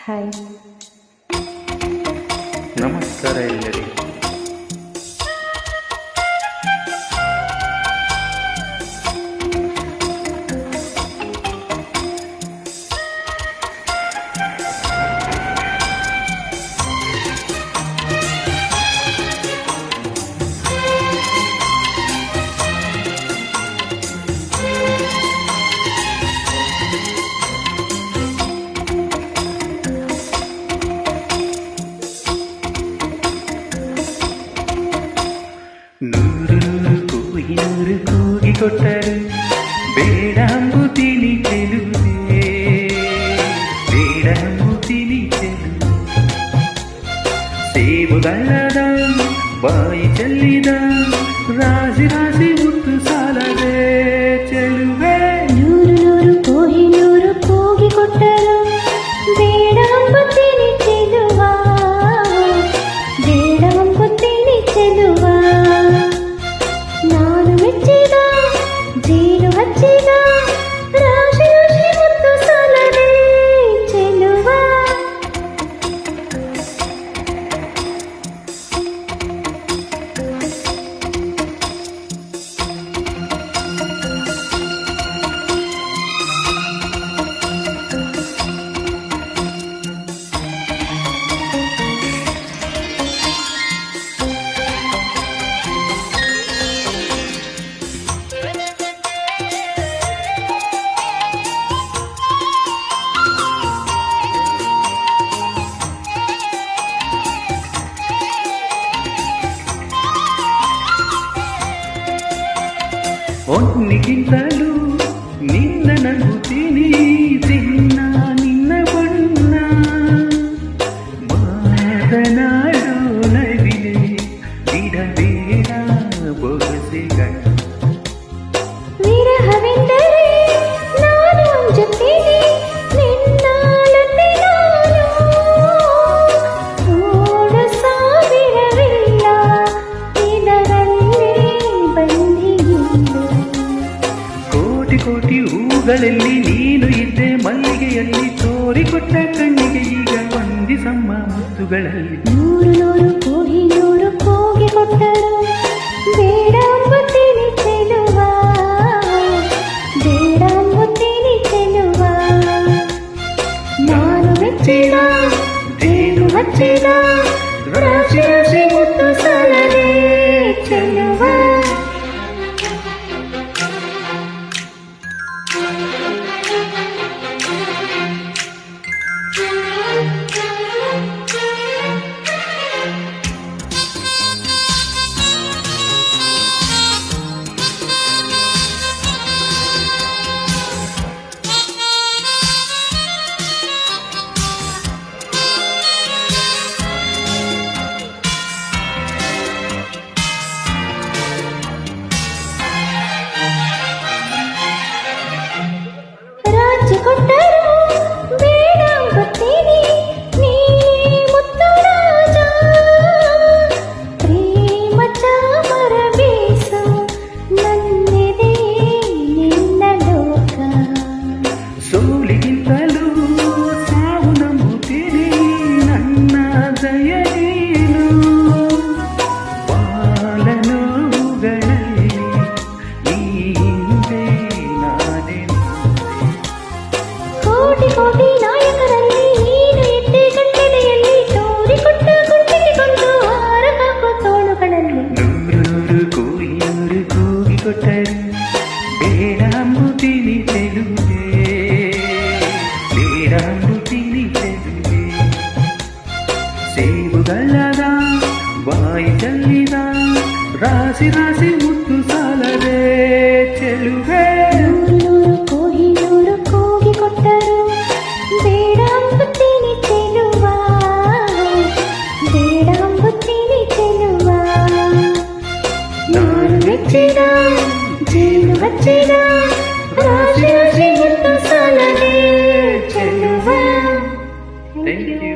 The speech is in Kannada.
ಹಾಯ್, ನಮಸ್ಕಾರ ಎಲ್ಲರಿಗೂ. ನೂರು ಕೂಗಿ ಕೊಟ್ಟರು ಬೇಡ ಅಂಬುತ್ತೀನಿ ಚೆಲುವೆ, ಬೇಡ ಅಂಬುತ್ತೀನಿ ಚೆಲುವೆ. ಸೇಬುಗಳ್ಳದ ಬಾಯಿ ಚೆಲ್ಲಿದ ರಾಶಿ ರಾಶಿ ಮುತ್ತು ಸಾಲದೆ ಚೆಲುವೆ. ನೂರು ಕೂಗಿ ಕೊಟ್ಟರು ಬೇಡ ಅಂಬುತ್ತೀನಿ ಚೆಲುವ, ಬೇಡ ಅಂಬುತ್ತೀನಿ ಚೆಲುವ. ನಾನು ಮೆಚ್ಚಿದ ಜೇನು ಹಚ್ಚಿದ ರಾಶಿ ರಾಶಿ ಮುತ್ತು ಸಾಲದೆ ಚೆಲುವ. ಒನ್ನಿಗಿಂತಲೂ ನಿನ್ನ ನಂಬುತ್ತೀನಿ, ಚಿನ್ನ ನಿನ್ನ ಬಣ್ಣ ಮಾತನಾಡೋ ನವಿಲೆ ಬಿಡಬೇಡ ಬೊಗಸೆಗಳ. ವಿರಹವೆಂದರೆ ನಾನು ಅಂಜುತ್ತೀನಿ, ನಿನ್ನಾಳತೆ ನಾನು ಓಡು ಸಾವಿರವಿಲ್ಲ ಇದರಲ್ಲಿ ಬಂದಿದ್ದು. ಕೋಟಿ ಹೂಗಳಲ್ಲಿ ನೀನು ಇದ್ದೆ, ಮಲ್ಲಿಗೆಯಲ್ಲಿ ತೋರಿಕೊಟ್ಟ ಕಣ್ಣಿಗೆ ಈಗ ವಂದಿಸಮ್ಮ ಮುತ್ತುಗಳಲ್ಲಿ. ನೂರು ಕೂಗಿ ಕೊಟ್ಟರು ಬೇಡ ಅಂಬುತ್ತೀನಿ ಚೆಲುವ, ಬೇಡ ಅಂಬುತ್ತೀನಿ ಚೆಲುವ. ನಾನು ಮೆಚ್ಚಿದ ಜೇನು ಹಚ್ಚಿದ ರಾಶಿ ರಾಶಿ ಮುತ್ತು ಸಾಲದೆ ಚೆಲುವ. ಕೊಟ್ಟರು ಬೇಡ ಅಂಬುತ್ತೀನಿ ನೀ ಮುತ್ತು ರಾಜ, ಪ್ರೇಮ ಚಾಮರ ಬೀಸು ನನ್ನೆದೆ ನಿನ್ನ ಲೋಕ. ಸೋಲಿಗಿಂತಲೂ ಸಾವು ನಂಬುತ್ತೀನಿ, ನನ್ನ ಜಯ ನೀನು ಬಾಲನೋಗಳಲ್ಲಿ ಈ ಹಿಂದೆ ನಾನೇ. ಕೋಟಿ ನಾಯಕರಲ್ಲಿ ನೀನು ಇದ್ದೆ, ಕಟ್ಟೆಯಲ್ಲಿ ತೋರಿಕೊಟ್ಟ ಗುಂಡಿಗೆಗೊಂಡು ಹಾರ ಹಾಕೋ ತೋಳುಗಳಲ್ಲಿ. ನೂರು ಕೂಗಿ ಕೊಟ್ಟರು ಬೇಡ ಅಂಬುತ್ತೀನಿ ಚೆಲುವೆ, ಬೇಡ ಅಂಬುತ್ತೀನಿ ಚೆಲುವೆ. ಸೇಬುಗಳ್ಳದ ಬಾಯಿ ಚೆಲ್ಲಿದ ರಾಶಿ ರಾಶಿ ಮುತ್ತು ಸಾಲದೆ ಚೆಲುವೆ. ನೂರು ಕೂಗಿ ಕೊಟ್ಟರು ಬೇಡ ಅಂಬುತ್ತೀನಿ ಚೆಲುವ, ಬೇಡ ಅಂಬುತ್ತೀನಿ ಚೆಲುವ. ನಾನು ಮೆಚ್ಚಿದ ಜೇನು ಹಚ್ಚಿದ ರಾಶಿ ರಾಶಿ ಮುತ್ತು ಸಾಲದೆ ಚೆಲುವ. Thank you.